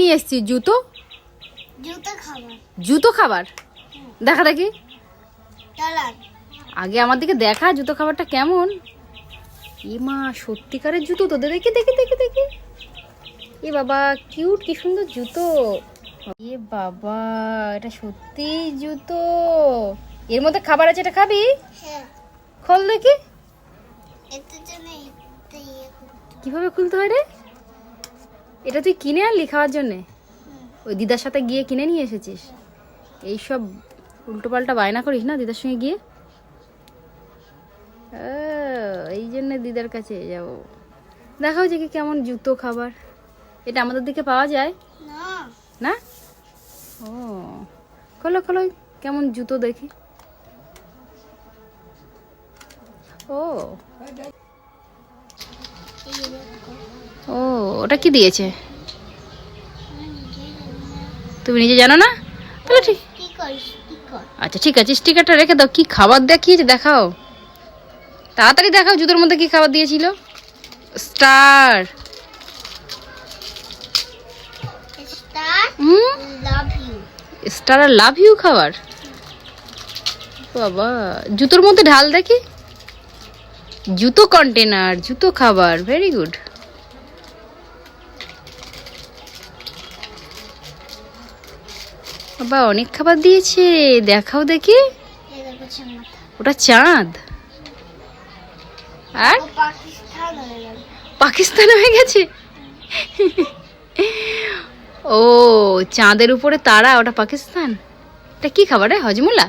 নিয়ে এসেছিস? জুতো? জুতো খাবার দেখা দেখি। আগে আমার দিকে দেখা জুতো খাবারটা কেমন। এ মা, সত্যিকারের জুতো তো, দেখি দেখি দেখি দেখি। এ বাবা, কিউট, কি সুন্দর জুতো। এ বাবা, এটা সত্যি জুতো। এর মধ্যে খাবার আছে, এটা খাবি? খোল দেখি। কিভাবে খুলতে হয় রে? এটা তুই কিনে আনলি খাওয়ার জন্যে? ওই দিদার সাথে গিয়ে কিনে নিয়ে এসেছিস? এইসব উল্টো পাল্টা বায়না করিস না দিদার সঙ্গে গিয়ে। এই জন্য দিদার কাছে যাব। দেখাও যে কি কেমন জুতো খাবার। এটা আমাদের দিকে পাওয়া যায় না? ও, খোলো খোলো, কেমন জুতো দেখি। ও ও, ওটা কি দিয়েছে তুমি নিজে জানো না? তাহলে ঠিক, আচ্ছা ঠিক আছে, স্টিকারটা রেখে দাও। কি খাবার দেখিয়েছে দেখাও, তাড়াতাড়ি দেখাও। জুতোর মধ্যে কি খাবার দিয়েছিল? স্টার। স্টার আর লাভ ইউ খাবার। বাবা, জুতোর মধ্যে ঢাল দেখি। জুতো কন্টেনার, জুতো খাবার, ভেরি গুড। বাবা, অনেক খাবার দিয়েছে, দেখাও দেখি। ওটা চাঁদ। আর পাকিস্তান হয়ে গেছে। ও, চাঁদের উপরে তারা, ওটা পাকিস্তান। এটা কি খাবার রে? হজমোলা?